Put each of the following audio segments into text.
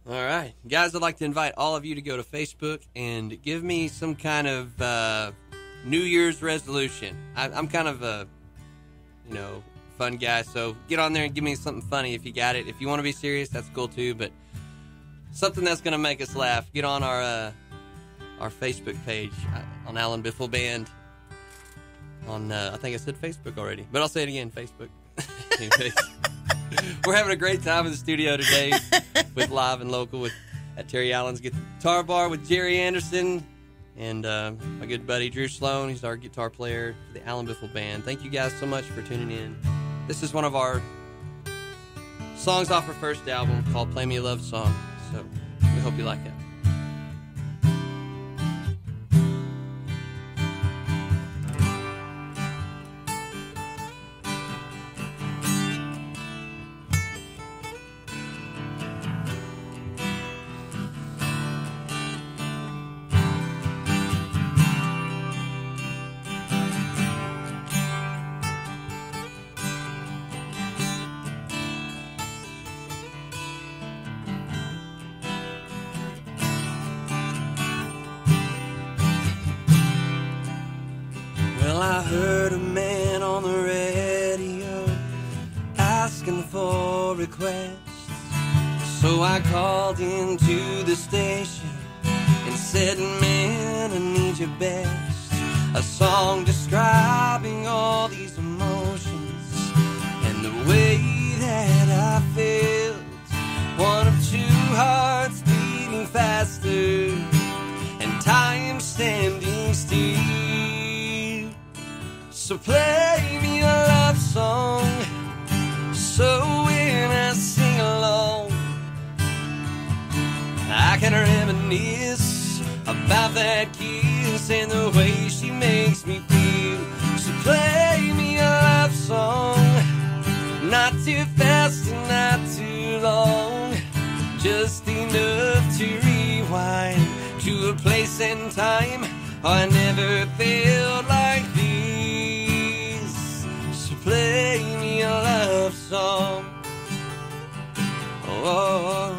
All right. Guys, I'd like to invite all of you to go to Facebook and give me some kind of New Year's resolution. I'm kind of a, fun guy, so get on there and give me something funny if you got it. If you want to be serious, that's cool too, but something that's going to make us laugh. Get on our Facebook page on Alan Biffle Band. On, I think I said Facebook already, but I'll say it again, Facebook. Anyways, we're having a great time in the studio today with Live and Local at Terry Allen's Guitar Bar with Jerry Anderson and my good buddy Drew Sloan. He's our guitar player for the Alan Biffle Band. Thank you guys so much for tuning in. This is one of our songs off our first album called Play Me a Love Song, so we hope you like it. I heard a man on the radio asking for requests, so I called into the station and said, man, I need your best. A song describing all these emotions and the way that I felt. One of two hearts beating faster and time standing still. So play me a love song, so when I sing along, I can reminisce about that kiss and the way she makes me feel. So play me a love song, not too fast and not too long, just enough to rewind to a place and time I never felt like this. Play me a love song. Oh.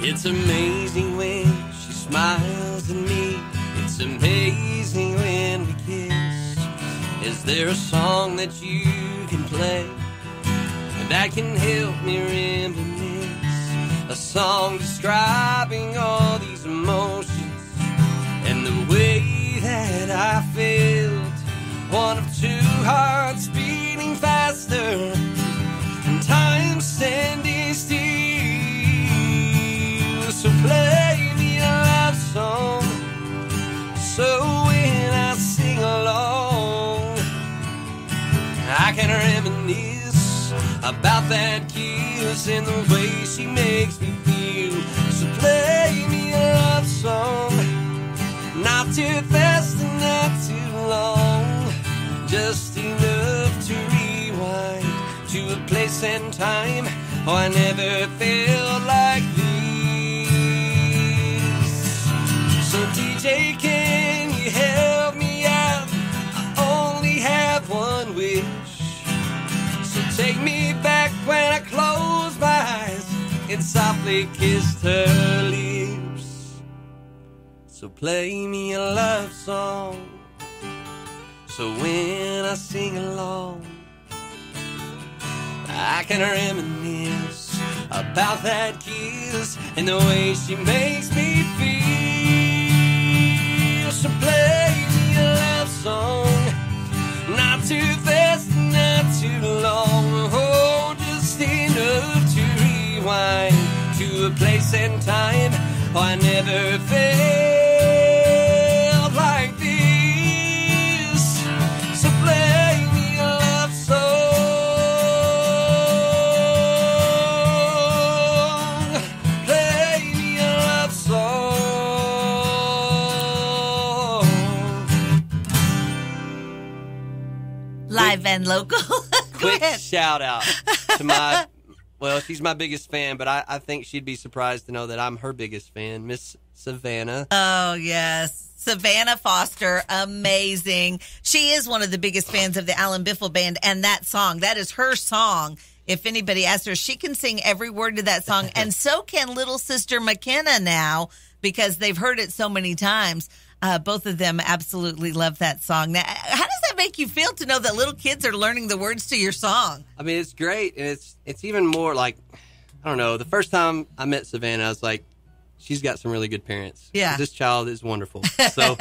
It's amazing when she smiles at me. It's amazing when we kiss. Is there a song that you can play that can help me reminisce? A song describing all these emotions and the way that I felt. One of two hearts beating faster and time standing still. So play me a love song, so when I sing along, I can reminisce about that kiss and the way she makes me feel. So play me a love song, not too fast and not too long, just enough to rewind to a place and time oh, I never felt like this. So DJ, can you help me out? I only have one wish. Take me back when I closed my eyes and softly kissed her lips. So play me a love song, so when I sing along, I can reminisce about that kiss and the way she makes me feel. So play me a love song, not too fast, not too long, oh, just enough to rewind to a place and time oh, I never felt like this. So play me a love song, play me a love song. Live and Local. Quick shout out to my, well, she's my biggest fan, but I think she'd be surprised to know that I'm her biggest fan, Miss Savannah. Oh, yes. Savannah Foster, amazing. She is one of the biggest fans of the Alan Biffle Band, and that song, that is her song. If anybody asks her, she can sing every word to that song, and so can little sister McKenna now, because they've heard it so many times. Both of them absolutely love that song. Now, how does that make you feel to know that little kids are learning the words to your song? I mean, it's great, and it's even more like, I don't know, the first time I met Savannah, I was like, she's got some really good parents. Yeah. This child is wonderful. So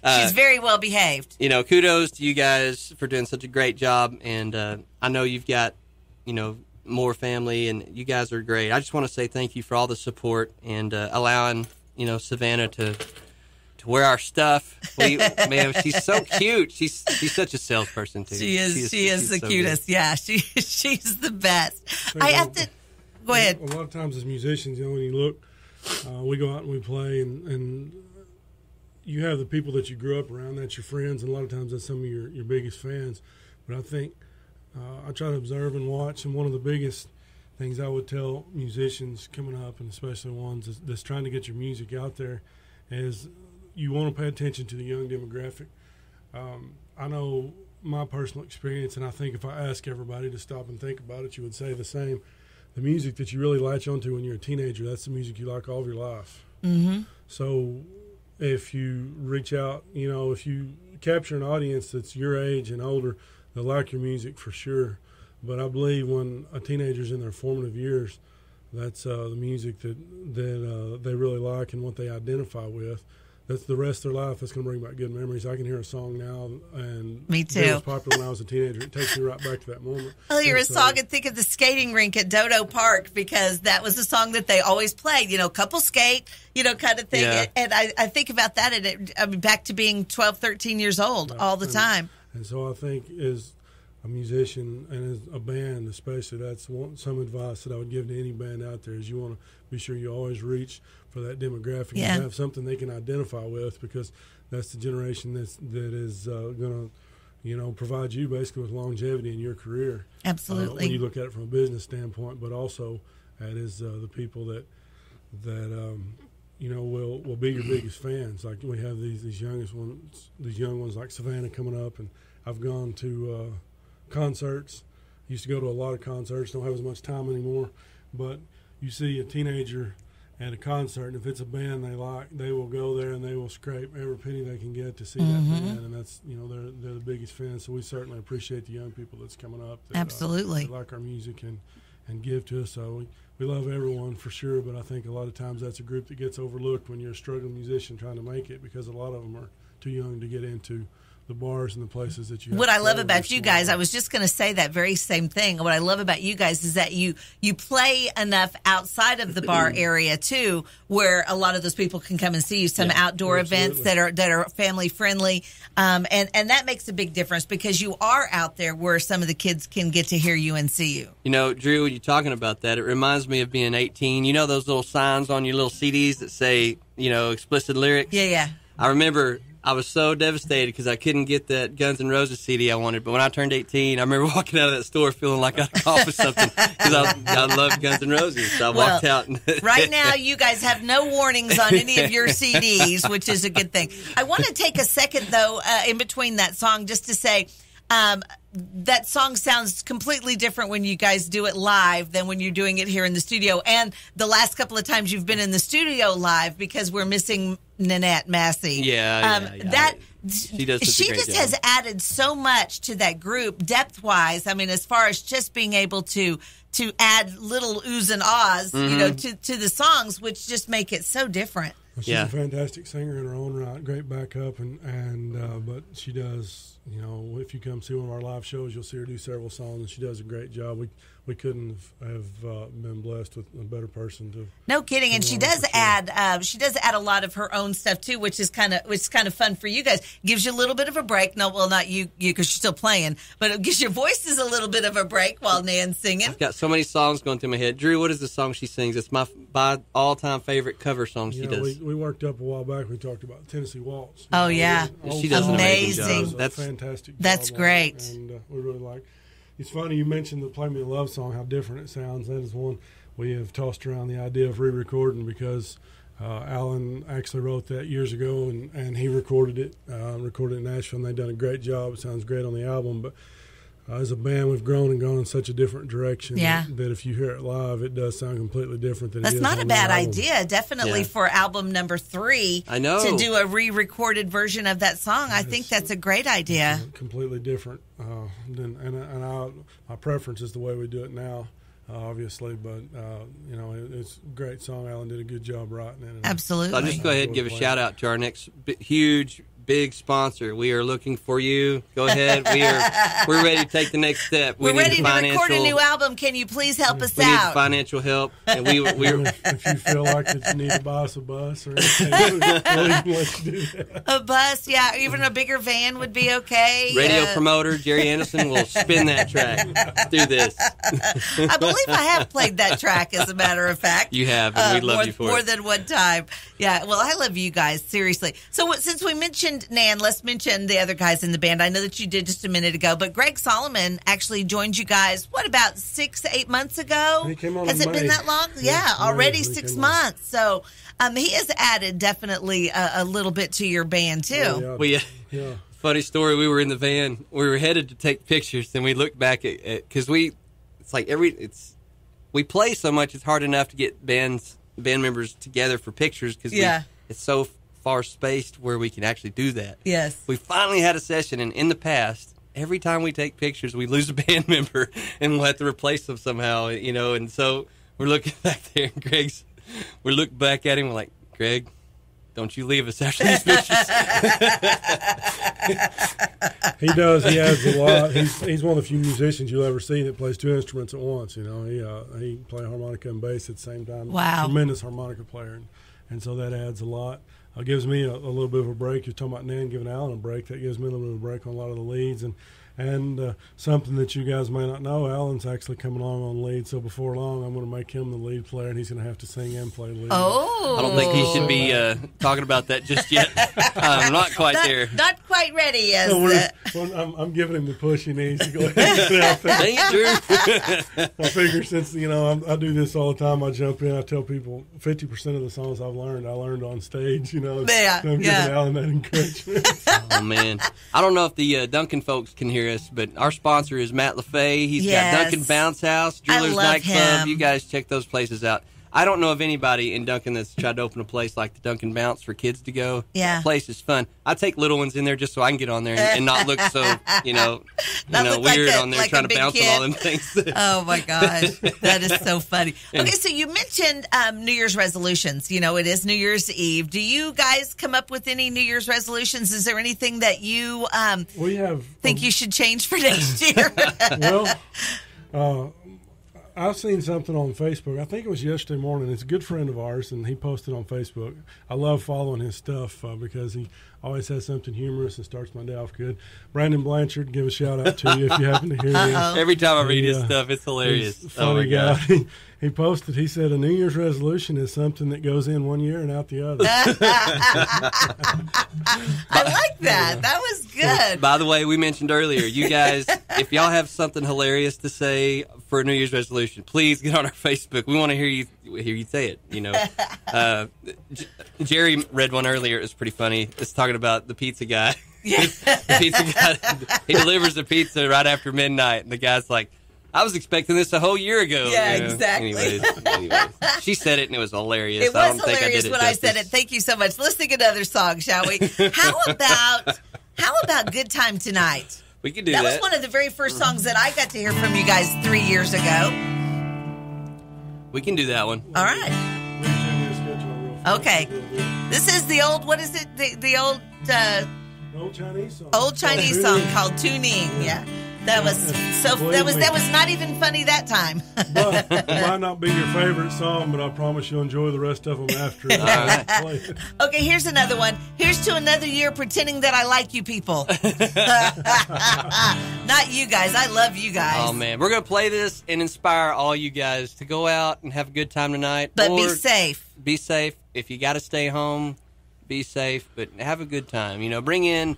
she's very well behaved. You know, kudos to you guys for doing such a great job, and I know you've got, you know, more family, and you guys are great. I just want to say thank you for all the support and allowing, you know, Savannah to wear our stuff. Man, she's so cute. She's such a salesperson too. She is the so cutest. Good. Yeah, she's the best. I have to go ahead. A lot of times as musicians, you know, when you look, we go out and we play, and you have the people that you grew up around, that's your friends, and a lot of times that's some of your biggest fans. But I think I try to observe and watch, and one of the biggest things I would tell musicians coming up, and especially ones that's trying to get your music out there, is you want to pay attention to the young demographic. I know my personal experience, and I think if I ask everybody to stop and think about it, you would say the same. The music that you really latch onto when you're a teenager, that's the music you like all of your life. Mm-hmm. So if you reach out, you know, if you capture an audience that's your age and older, they'll like your music for sure. But I believe when a teenager's in their formative years, that's the music that they really like and what they identify with. That's the rest of their life. That's going to bring back good memories. I can hear a song now, and me too. It was popular when I was a teenager. It takes me right back to that moment. I'll hear a song and think of the skating rink at Dodo Park, because that was a song that they always played. You know, couple skate, you know, kind of thing. Yeah. And I think about that, and I mean, back to being 12, 13 years old all the time. And so I think as a musician and as a band especially, that's some advice that I would give to any band out there, is you want to be sure you always reach for that demographic and have something they can identify with, because that's the generation that is going to, you know, provide you basically with longevity in your career. Absolutely. When you look at it from a business standpoint, but also that is the people that you know will be your biggest fans. Like we have these young ones like Savannah coming up, and I've gone to concerts. Used to go to a lot of concerts. Don't have as much time anymore, but you see a teenager at a concert, and if it's a band they like, they will go there and they will scrape every penny they can get to see that band, and that's, you know, they're the biggest fans. So we certainly appreciate the young people that's coming up that, absolutely that like our music and give to us. So we love everyone for sure, but I think a lot of times that's a group that gets overlooked when you're a struggling musician trying to make it, because a lot of them are too young to get into the bars and the places that you. What I love about you guys, I was just going to say that very same thing. What I love about you guys is that you play enough outside of the bar area too, where a lot of those people can come and see you. Some outdoor events that are family friendly, and that makes a big difference, because you are out there where some of the kids can get to hear you and see you. You know, Drew, when you're talking about that, it reminds me of being 18. You know those little signs on your little CDs that say, you know, explicit lyrics? Yeah. I remember I was so devastated because I couldn't get that Guns N' Roses CD I wanted. But when I turned 18, I remember walking out of that store feeling like I got off of something, because I loved Guns N' Roses. So I walked out. Right now, you guys have no warnings on any of your CDs, which is a good thing. I want to take a second, though, in between that song, just to say that song sounds completely different when you guys do it live than when you're doing it here in the studio. And the last couple of times you've been in the studio live, because we're missing Nanette Massey. Yeah. She does such a great job. Has added so much to that group, depth-wise. I mean, as far as just being able to add little oohs and ahs, you know, to the songs, which just make it so different. Well, she's a fantastic singer in her own right, great backup, and but she does, you know, if you come see one of our live shows, you'll see her do several songs, and she does a great job. We couldn't have been blessed with a better person to. No kidding, and she does add a lot of her own stuff too, which is kind of fun for you guys. Gives you a little bit of a break. No, well, not you because you're still playing, but it gives your voices a little bit of a break while Nan's singing. I've got so many songs going through my head. Drew, what is the song she sings? It's my all-time favorite cover song she does. We worked up a while back. We talked about Tennessee Waltz. Oh yeah, she does an amazing job. That's fantastic. That's great, and we really like. It's funny you mentioned the "Play Me a Love Song," how different it sounds. That is one we have tossed around the idea of re-recording, because Alan actually wrote that years ago, and he recorded it in Nashville, and they've done a great job. It sounds great on the album, but as a band, we've grown and gone in such a different direction that if you hear it live, it does sound completely different than That's it is not on a the bad album. idea. Definitely for album number 3. I know. To do a re-recorded version of that song. I think that's a great idea. Completely different. My preference is the way we do it now, obviously, but it's a great song. Alan did a good job writing it. Absolutely. I'll just go ahead and give a shout out to our next huge, big sponsor. We are looking for you. Go ahead. We're ready to take the next step. We're ready to record a new album. Can you please help us out? We need financial help, and we're if you feel like that you need to buy us a bus or anything, we'll let you do that. A bus, yeah, even a bigger van would be okay. Radio promoter Jerry Anderson will spin that track through this. I believe I have played that track, as a matter of fact. You have, and we love you for it. More than one time. Yeah, well, I love you guys, seriously. So since we mentioned Nan, let's mention the other guys in the band. I know that you did just a minute ago, but Greg Solomon actually joined you guys, about 6-8 months ago? He came on Has in it May. been that long? Yeah, already 6 months. So he has added definitely a little bit to your band, too. Funny story, we were in the van. We were headed to take pictures, and we looked back at because we play so much, it's hard enough to get band members together for pictures because it's so far spaced where we can actually do that. Yes. We finally had a session, and in the past, every time we take pictures, we lose a band member, and we'll have to replace them somehow, and so we're looking back there, and we're looking back at him, we're like, Greg, don't you leave us after these pictures. He does. He adds a lot. He's one of the few musicians you'll ever see that plays 2 instruments at once. He plays harmonica and bass at the same time. Wow. Tremendous harmonica player, and so that adds a lot. Gives me a little bit of a break. You're talking about Nan giving Alan a break. That gives me a little bit of a break on a lot of the leads. And something that you guys may not know, Alan's actually coming along on lead. So before long, I'm going to make him the lead player, and he's going to have to sing and play lead. Oh. I don't think he should be talking about that just yet. I'm not quite there. Not quite ready. I'm giving him the push he needs to go ahead and get out there. Danger. I figure since, I do this all the time, I jump in, I tell people 50% of the songs I learned on stage, I'm giving Alan that encouragement. Oh, man. I don't know if the Duncan folks can hear us, but our sponsor is Matt LaFay. He's got Duncan Bounce House, Jewelers Nightclub. Him. You guys check those places out. I don't know of anybody in Duncan that's tried to open a place like the Duncan Bounce for kids to go. Yeah. The place is fun. I take little ones in there just so I can get on there and not look so, weird on there trying to bounce on all them things. Oh, my gosh. That is so funny. Okay, so you mentioned New Year's resolutions. It is New Year's Eve. Do you guys come up with any New Year's resolutions? Is there anything that you think you should change for next year? Well, I've seen something on Facebook. I think it was yesterday morning. It's a good friend of ours, and he posted on Facebook. I love following his stuff because he always has something humorous and starts my day off good. Brandon Blanchard, give a shout-out to you if you happen to hear this. Every time I read his stuff, it's hilarious. He's a funny guy. He posted, he said, a New Year's resolution is something that goes in one year and out the other. I like that. That was good. By the way, we mentioned earlier, you guys, if y'all have something hilarious to say for a New Year's resolution, please get on our Facebook. We want to hear you say it. Jerry read one earlier. It was pretty funny. It's talking about the pizza guy. Yeah. The pizza guy, he delivers the pizza right after midnight, and the guy's like, I was expecting this a whole year ago. Yeah, exactly. Anyways, she said it, and it was hilarious. It was hilarious when I said it. Thank you so much. Let's sing another song, shall we? How about Good Time Tonight? We could do that. That was one of the very first songs that I got to hear from you guys 3 years ago. We can do that one. All right. Okay. This is the old, what is it? The old... Old Chinese song. Old Chinese song called Tuning. Yeah. That was that was not even funny that time. But it might not be your favorite song, but I promise you'll enjoy the rest of them after. Okay, here's another one. Here's to another year pretending that I like you people. Not you guys. I love you guys. Oh, man. We're going to play this and inspire all you guys to go out and have a good time tonight. But be safe. Be safe. If you got to stay home, be safe, but have a good time. Bring in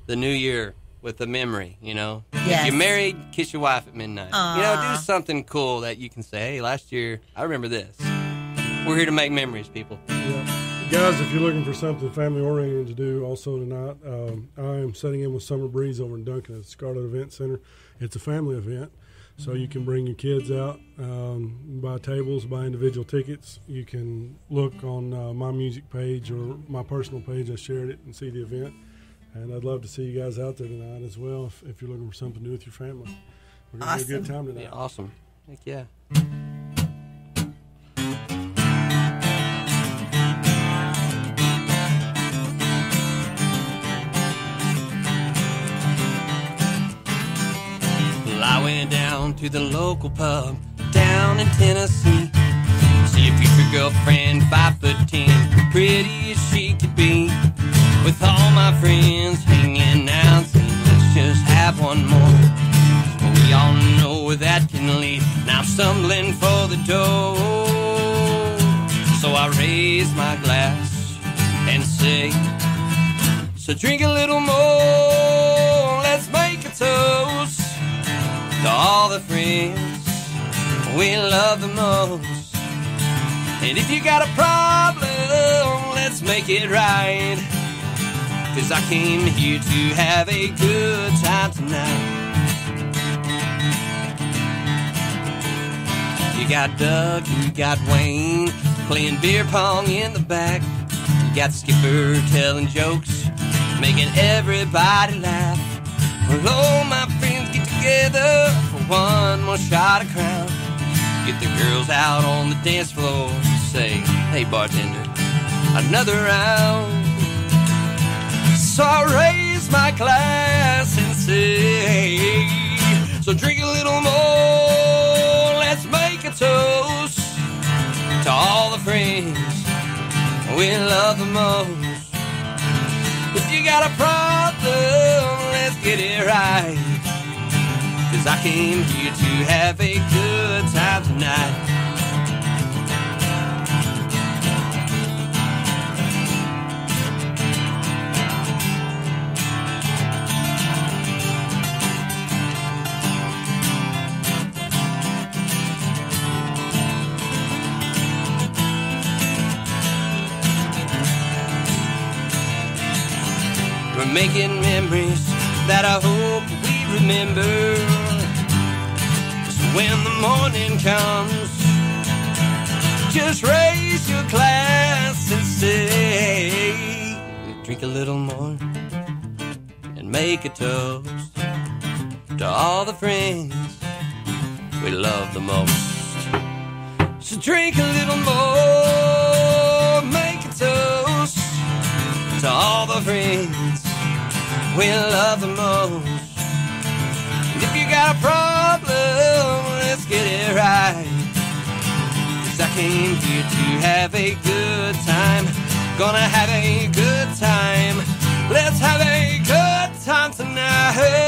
the new year with a memory, Yes. If you're married, kiss your wife at midnight. Aww. Do something cool that you can say, hey, last year, I remember this. We're here to make memories, people. Yeah. Guys, if you're looking for something family-oriented to do also tonight, I am setting in with Summer Breeze over in Duncan at the Scarlet Event Center. It's a family event, so you can bring your kids out, buy tables, buy individual tickets. You can look on my music page or my personal page. I shared it and see the event. And I'd love to see you guys out there tonight as well if you're looking for something to do with your family. We're going to have a good time tonight. Yeah, awesome. Heck yeah. Well, I went down to the local pub down in Tennessee. See a future girlfriend, 5'10", pretty as she could be. With all my friends hanging out, saying let's just have one more. We all know where that can lead. Now I'm stumbling for the door. So I raise my glass and say, so drink a little more. Let's make a toast to all the friends we love the most. And if you got a problem, let's make it right. 'Cause I came here to have a good time tonight. You got Doug, you got Wayne playing beer pong in the back. You got Skipper telling jokes, making everybody laugh. Well, all my friends get together for one more shot of Crown. Get the girls out on the dance floor, say, hey bartender, another round. So I raise my glass and say, so drink a little more. Let's make a toast to all the friends we love the most. If you got a problem, let's get it right. 'Cause I came here to have a good time tonight. We're making memories that I hope we remember. So when the morning comes, just raise your glass and say, drink a little more and make a toast to all the friends we love the most. So drink a little more, make a toast to all the friends we love the most. And if you got a problem, let's get it right. 'Cause I came here to have a good time. Gonna have a good time. Let's have a good time tonight.